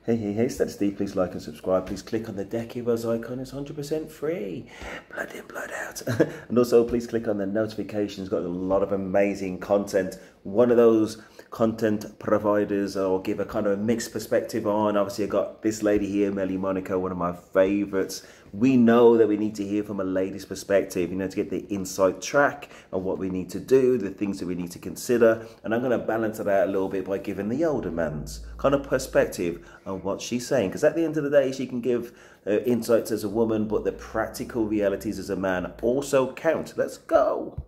Hey, Steve, please like and subscribe. Please click on the Deck Heroes icon. It's 100% free. Blood in, blood out. And also, please click on the notifications. Got a lot of amazing content. One of those content providers I'll give a kind of a mixed perspective on. Obviously, I got this lady here, Melly Monaco, one of my favorites. We know that we need to hear from a lady's perspective, you know, to get the inside track on what we need to do, the things that we need to consider. And I'm going to balance it out a little bit by giving the older man's kind of perspective on what she's saying. Because at the end of the day, she can give insights as a woman, but the practical realities as a man also count. Let's go.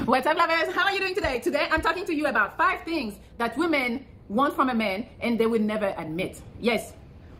What's up, lovers? How are you doing today? Today, I'm talking to you about 5 things that women want from a man and they would never admit. Yes.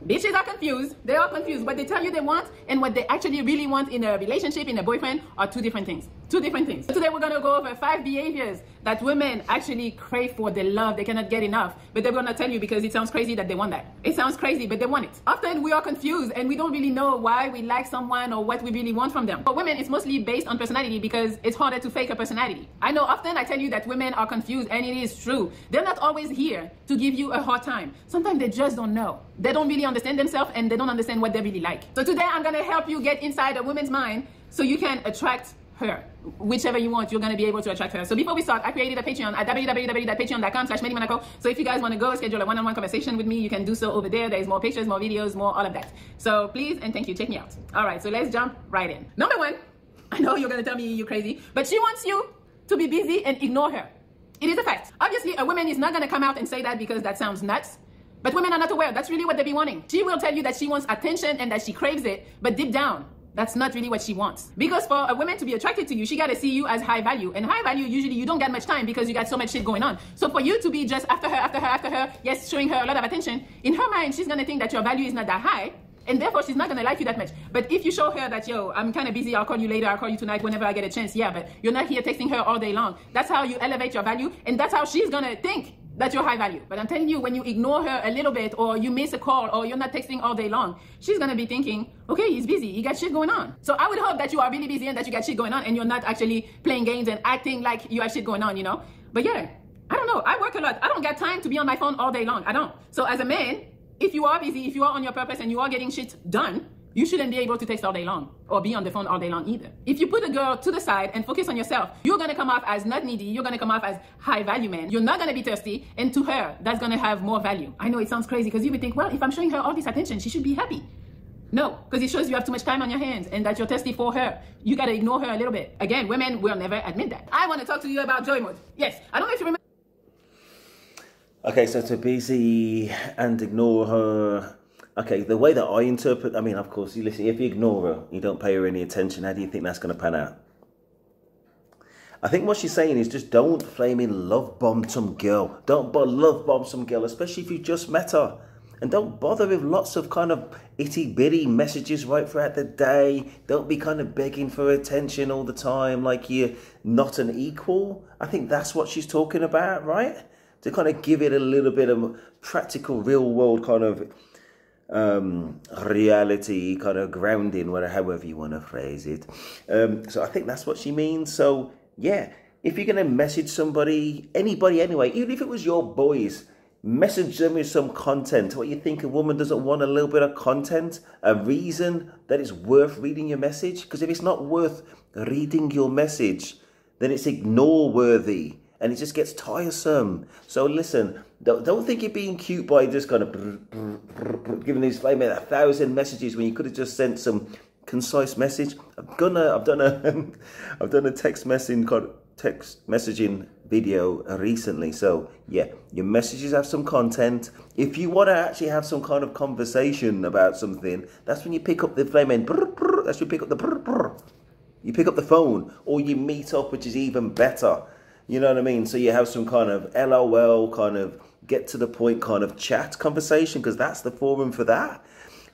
Bitches are confused. They are confused. What they tell you they want and what they actually really want in a relationship, in a boyfriend, are 2 different things. 2 different things. So today we're going to go over 5 behaviors that women actually crave for, they love, they cannot get enough. But they're going to tell you because it sounds crazy that they want that. It sounds crazy, but they want it. Often we are confused and we don't really know why we like someone or what we really want from them. For women, it's mostly based on personality because it's harder to fake a personality. I know often I tell you that women are confused, and it is true. They're not always here to give you a hard time. Sometimes they just don't know. They don't really understand themselves and they don't understand what they really like. So today I'm going to help you get inside a woman's mind so you can attract her. Whichever you want, you're going to be able to attract her. So before we start, I created a Patreon at www.patreon.com/MellyMonaco. So if you guys want to go schedule a one-on-one conversation with me, you can do so over there. There's more pictures, more videos, more all of that. So please and thank you. Check me out. All right, so let's jump right in. Number 1, I know you're going to tell me you're crazy, but she wants you to be busy and ignore her. It is a fact. Obviously, a woman is not going to come out and say that because that sounds nuts. But women are not aware. That's really what they be wanting. She will tell you that she wants attention and that she craves it, but deep down, that's not really what she wants. Because for a woman to be attracted to you, she got to see you as high value. And high value, usually you don't get much time because you got so much shit going on. So for you to be just after her, yes, showing her a lot of attention, in her mind, she's going to think that your value is not that high. And therefore, she's not going to like you that much. But if you show her that, yo, I'm kind of busy, I'll call you later, I'll call you tonight whenever I get a chance. Yeah, but you're not here texting her all day long. That's how you elevate your value. And that's how she's going to think that you're high value. But I'm telling you, when you ignore her a little bit, or you miss a call, or you're not texting all day long, she's going to be thinking, okay, he's busy, he got shit going on. So I would hope that you are really busy and that you got shit going on and you're not actually playing games and acting like you have shit going on, you know? But yeah, I don't know. I work a lot. I don't got time to be on my phone all day long. I don't. So as a man, if you are busy, if you are on your purpose and you are getting shit done, you shouldn't be able to text all day long or be on the phone all day long either. If you put a girl to the side and focus on yourself, you're going to come off as not needy. You're going to come off as high value man. You're not going to be thirsty. And to her, that's going to have more value. I know it sounds crazy because you would think, well, if I'm showing her all this attention, she should be happy. No, because it shows you have too much time on your hands and that you're thirsty for her. You got to ignore her a little bit. Again, women will never admit that. I want to talk to you about joy mode. Yes, I don't know if you remember. Okay, so to busy and ignore her. Okay, the way that I interpret, I mean, of course, you listen, if you ignore her, you don't pay her any attention, how do you think that's going to pan out? I think what she's saying is just don't flaming love bomb some girl. Don't love bomb some girl, especially if you just met her. And don't bother with lots of kind of itty-bitty messages right throughout the day. Don't be kind of begging for attention all the time like you're not an equal. I think that's what she's talking about, right? To kind of give it a little bit of practical, real-world kind of reality, kind of grounding, whatever, however you want to phrase it. So I think that's what she means. So yeah, if you're going to message somebody, anybody anyway, even if it was your boys, message them with some content. What you think a woman doesn't want a little bit of content, a reason that it's worth reading your message? Because if it's not worth reading your message, then it's ignore worthy. And it just gets tiresome. So listen, don't think you're being cute by just kind of giving these 1,000 messages when you could have just sent some concise message. I've done a text messaging video recently. So yeah, your messages have some content. If you want to actually have some kind of conversation about something, that's when you pick up the flaming. That's when you pick up the. You pick up the phone, or you meet up, which is even better. You know what I mean? So you have some kind of LOL, kind of get to the point kind of chat conversation, because that's the forum for that.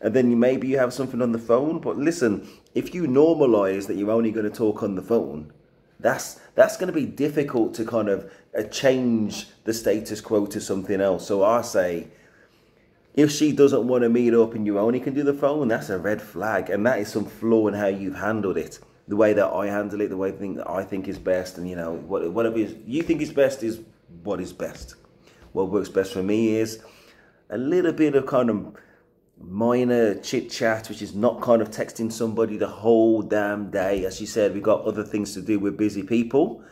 And then maybe you have something on the phone. But listen, if you normalize that you're only going to talk on the phone, that's going to be difficult to kind of change the status quo to something else. So I say, if she doesn't want to meet up and you only can do the phone, that's a red flag. And that is some flaw in how you've handled it. The way that I handle it, the way that I think is best, and you know, whatever you think is best is what is best. What works best for me is a little bit of kind of minor chit chat, which is not kind of texting somebody the whole damn day. As she said, we got other things to do, we're busy people.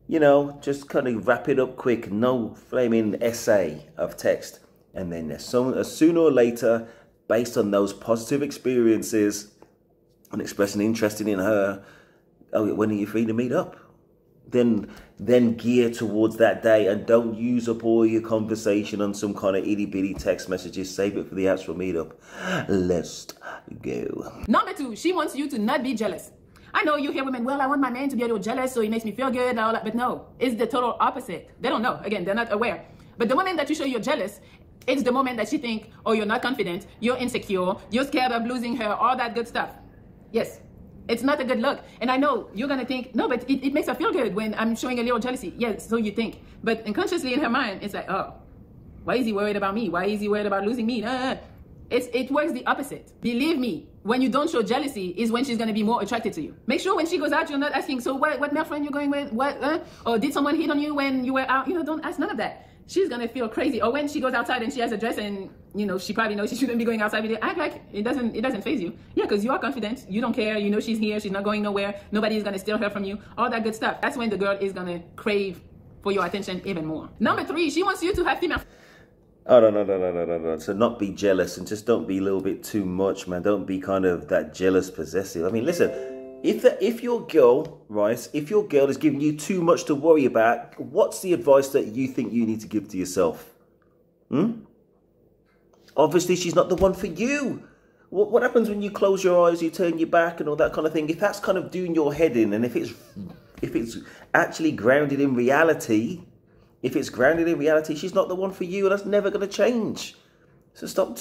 You know, just kind of wrap it up quick, no flaming essay of text. And then sooner or later, based on those positive experiences and expressing interest in her, oh, when are you free to meet up? Then gear towards that day, and don't use up all your conversation on some kind of itty bitty text messages. Save it for the actual meetup. Let's go. Number 2, she wants you to not be jealous. I know you hear women, well, I want my man to be a little jealous so he makes me feel good and all that, but no, it's the total opposite. They don't know. Again, they're not aware. But the moment that you show you're jealous, it's the moment that she think, oh, you're not confident, you're insecure, you're scared of losing her, all that good stuff. Yes. It's not a good look. And I know you're going to think, no, but it makes her feel good when I'm showing a little jealousy. Yes, so you think. But unconsciously in her mind, it's like, oh, why is he worried about me? Why is he worried about losing me? It works the opposite. Believe me, when you don't show jealousy is when she's going to be more attracted to you. Make sure when she goes out, you're not asking, so what male friend you're going with? What? Or did someone hit on you when you were out? You know, don't ask none of that. She's going to feel crazy. Or when she goes outside and she has a dress and, you know, she probably knows she shouldn't be going outside with it. Act like it doesn't faze you. Yeah, because you are confident. You don't care. You know she's here. She's not going nowhere. Nobody is going to steal her from you. All that good stuff. That's when the girl is going to crave for your attention even more. Number 3, she wants you to have female... Oh, no. So not be jealous, and just don't be a little bit too much, man. Don't be kind of that jealous, possessive. I mean, listen, if your girl, right, if your girl is giving you too much to worry about, what's the advice that you think you need to give to yourself? Obviously, she's not the one for you. What happens when you close your eyes, you turn your back and all that kind of thing? If that's kind of doing your head in, and if it's actually grounded in reality... If it's grounded in reality, she's not the one for you, and that's never going to change. So stop,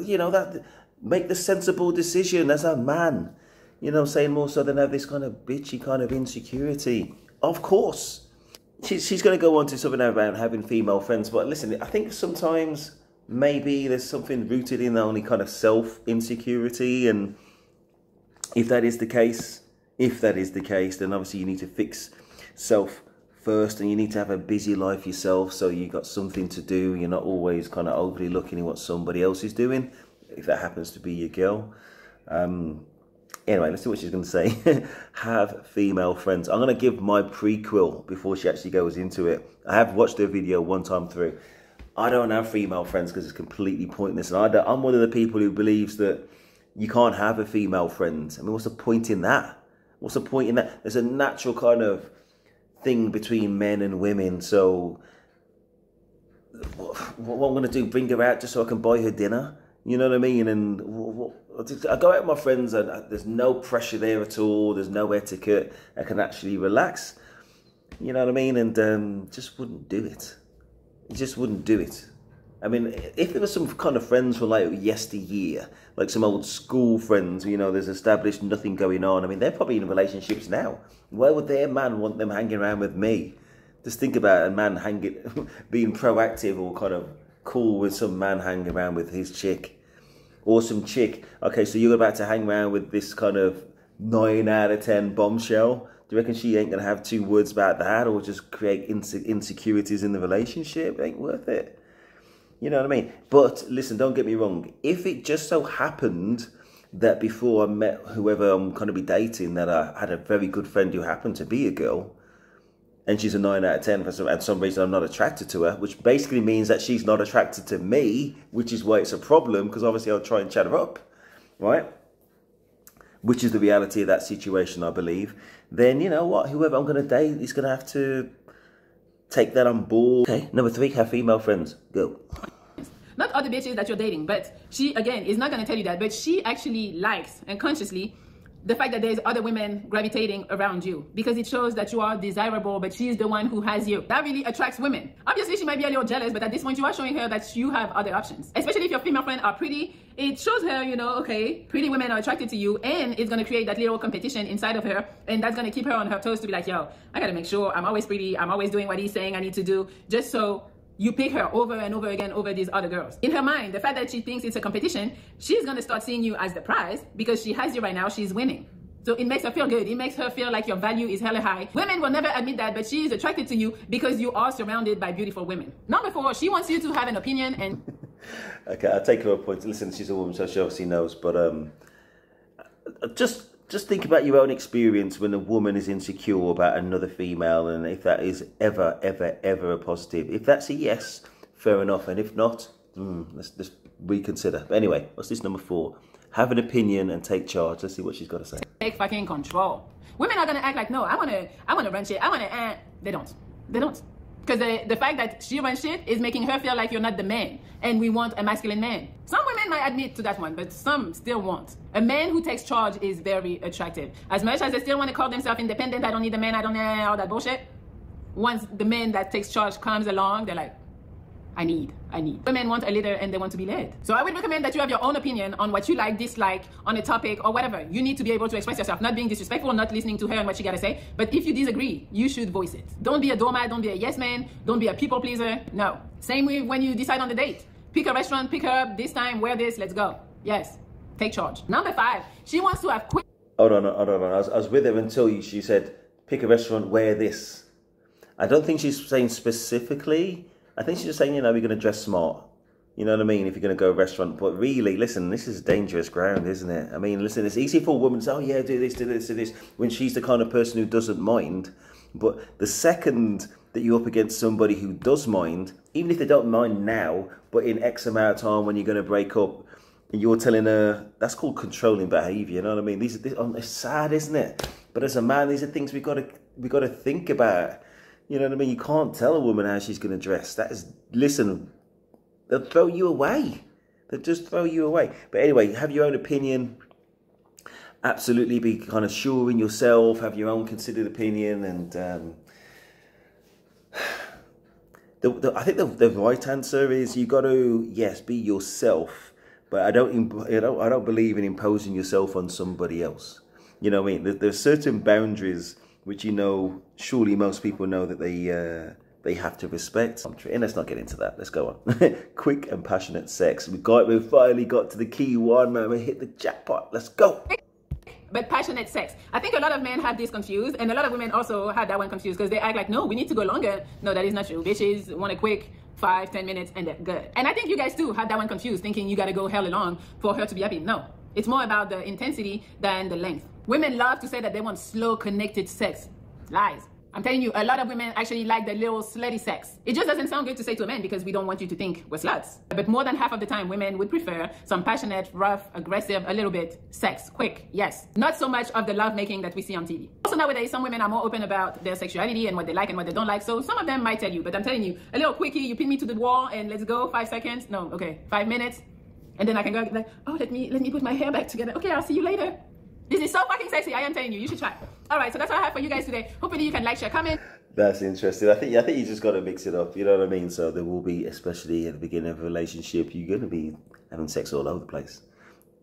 you know, make the sensible decision as a man. You know what I'm saying? More so than have this kind of bitchy kind of insecurity. Of course. She's going to go on to something about having female friends, but listen, I think sometimes maybe there's something rooted in only kind of self-insecurity, and if that is the case, then obviously you need to fix self first, and you need to have a busy life yourself, so you got something to do. You're not always kind of overly looking at what somebody else is doing, if that happens to be your girl. Anyway, let's see what she's going to say. Have female friends. I'm going to give my prequel before she actually goes into it. I have watched her video one time through. I don't have female friends because it's completely pointless, and I'm one of the people who believes that you can't have a female friend. I mean, what's the point in that? What's the point in that? There's a natural kind of thing between men and women, so what I'm going to do, bring her out just so I can buy her dinner? You know what I mean? And I go out with my friends, and there's no pressure there at all, there's no etiquette, I can actually relax, you know what I mean? And just wouldn't do it. Just wouldn't do it. I mean, if there were some kind of friends from like yesteryear, like some old school friends, you know, there's established nothing going on. I mean, they're probably in relationships now. Why would their man want them hanging around with me? Just think about a man being proactive or kind of cool with some man hanging around with his chick. Or some chick. Okay, so you're about to hang around with this kind of 9 out of 10 bombshell. Do you reckon she ain't going to have 2 words about that, or just create insecurities in the relationship? It ain't worth it. You know what I mean? But listen, don't get me wrong. If it just so happened that before I met whoever I'm going to be dating, that I had a very good friend who happened to be a girl, and she's a 9 out of 10 for some reason I'm not attracted to her, which basically means that she's not attracted to me, which is why it's a problem, because obviously I'll try and chat her up, right? Which is the reality of that situation, I believe. Then, you know what? Whoever I'm going to date is going to have to take that on board. Okay, number 3, have female friends. Go. Not other bitches that you're dating, but she, again, is not going to tell you that, but she actually likes, and consciously, the fact that there's other women gravitating around you, because it shows that you are desirable, but she's the one who has you. That really attracts women. Obviously, she might be a little jealous, but at this point, you are showing her that you have other options. Especially if your female friends are pretty, it shows her, you know, okay, pretty women are attracted to you, and it's going to create that little competition inside of her, and that's going to keep her on her toes to be like, yo, I got to make sure I'm always pretty, I'm always doing what he's saying I need to do, just so you pick her over and over again over these other girls. In her mind, the fact that she thinks it's a competition, she's going to start seeing you as the prize, because she has you right now, she's winning. So it makes her feel good. It makes her feel like your value is hella high. Women will never admit that, but she is attracted to you because you are surrounded by beautiful women. Number 4, she wants you to have an opinion and... Okay, I take her point. Listen, she's a woman, so she obviously knows. But just think about your own experience when a woman is insecure about another female, and if that is ever a positive. If that's a yes, fair enough, and if not, let's reconsider. But anyway, what's this number 4? Have an opinion and take charge. Let's see what she's got to say. Take fucking control. Women are gonna act like, no, I wanna run shit. They don't. Because the fact that she runs shit is making her feel like you're not the man, and we want a masculine man. Some women might admit to that one, but some still won't. A man who takes charge is very attractive. As much as they still want to call themselves independent, I don't need a man, I don't need all that bullshit. Once the man that takes charge comes along, they're like, I need. Women want a leader and they want to be led. So I would recommend that you have your own opinion on what you like, dislike, on a topic or whatever. You need to be able to express yourself, not being disrespectful, not listening to her and what she gotta say. But if you disagree, you should voice it. Don't be a doormat, don't be a yes man, don't be a people pleaser. No. Same way when you decide on the date. Pick a restaurant, pick her up this time, wear this, let's go. Yes, take charge. Number 5, she wants to have quick. Hold on. I was with her until she said, pick a restaurant, wear this. I don't think she's saying specifically. I think she's just saying, we're going to dress smart. You know what I mean? If you're going to go to a restaurant. But really, listen, this is dangerous ground, isn't it? I mean, listen, it's easy for a woman to say, oh, yeah, do this, when she's the kind of person who doesn't mind. But the second that you're up against somebody who does mind, even if they don't mind now, but in X amount of time when you're going to break up, and you're telling her, that's called controlling behaviour, you know what I mean? It's sad, isn't it? But as a man, these are things we got to think about. You know what I mean? You can't tell a woman how she's going to dress. Listen, they'll throw you away. They'll just throw you away. But anyway, have your own opinion. Absolutely be kind of sure in yourself. Have your own considered opinion. And I think the right answer is you got to, yes, be yourself. But I don't believe in imposing yourself on somebody else. You know what I mean? There's certain boundaries which surely most people know that they have to respect. And let's not get into that. Let's go on. Quick and passionate sex. We've finally got to the key one, man. We hit the jackpot. Let's go. But passionate sex. I think a lot of men have this confused, and a lot of women also have that one confused because they act like, no, we need to go longer. No, that is not true. Bitches want a quick 5-10 minutes and they're good. And I think you guys too have that one confused, thinking you got to go hella long for her to be happy. No, it's more about the intensity than the length. Women love to say that they want slow, connected sex. Lies. I'm telling you, a lot of women actually like the little slutty sex. It just doesn't sound good to say to a man because we don't want you to think we're sluts. But more than half of the time, women would prefer some passionate, rough, aggressive, a little bit sex. Quick, yes. Not so much of the lovemaking that we see on TV. Also nowadays, some women are more open about their sexuality and what they like and what they don't like. So some of them might tell you, but I'm telling you, a little quickie, you pin me to the wall and let's go, 5 seconds. No, okay, 5 minutes. And then I can go like, oh, let me put my hair back together. Okay, I'll see you later. This is so fucking sexy. I am telling you, you should try. All right, so that's what I have for you guys today. Hopefully you can like, share, comment. That's interesting. I think you just got to mix it up. You know what I mean? So there will be, especially at the beginning of a relationship, you're going to be having sex all over the place.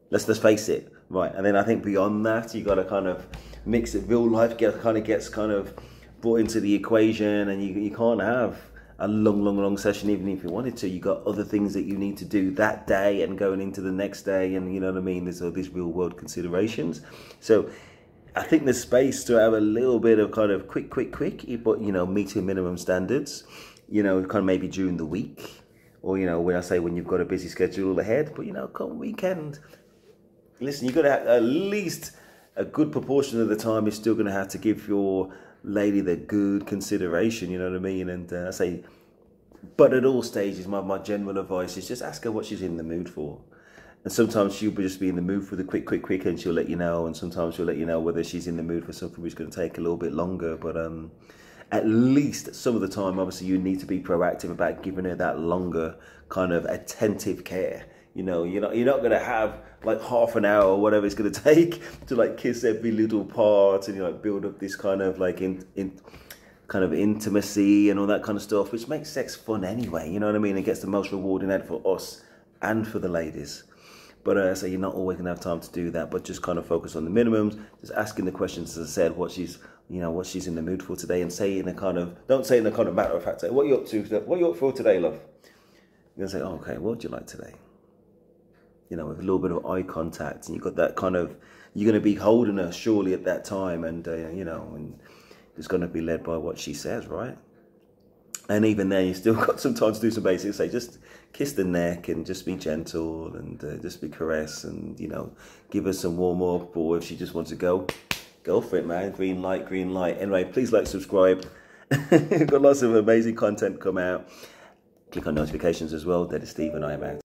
Let's face it, right? And then I think beyond that, you got to kind of mix it. Real life gets kind of brought into the equation, and you can't have a long session, even if you wanted to. You got other things that you need to do that day and going into the next day, and you know what I mean. There's all these real world considerations. So I think there's space to have a little bit of kind of quick, but meeting minimum standards. Kind of maybe during the week, or when you've got a busy schedule ahead. But come weekend, listen, you've got to have at least a good proportion of the time. You're still going to have to give your lady the good consideration, you know what I mean? And I say, but at all stages, my general advice is just ask her what she's in the mood for. And sometimes she'll just be in the mood for the quick, and she'll let you know. And sometimes she'll let you know whether she's in the mood for something which is going to take a little bit longer. But at least some of the time, obviously, you need to be proactive about giving her that longer kind of attentive care. You're not going to have like half an hour or whatever it's going to take to like kiss every little part and build up this kind of like kind of intimacy and all that kind of stuff, which makes sex fun anyway. You know what I mean? It gets the most rewarding out for us and for the ladies. But so you're not always going to have time to do that, but just kind of focus on the minimums, just asking the questions, as I said, what she's in the mood for today, and say don't say in a kind of matter of fact, say, what are you up to? What are you up for today, love? You're going to say, oh, okay, what would you like today? With a little bit of eye contact, and you've got that kind of, you're going to be holding her surely at that time, and and it's going to be led by what she says, right? And even then, you still got some time to do some basics. Say, just kiss the neck and just be gentle and just be caress and, you know, give her some warm up. Or if she just wants to go for it, man. Green light, green light. Anyway, please like, subscribe. We've got lots of amazing content come out. Click on notifications as well. That is Steve and I am out.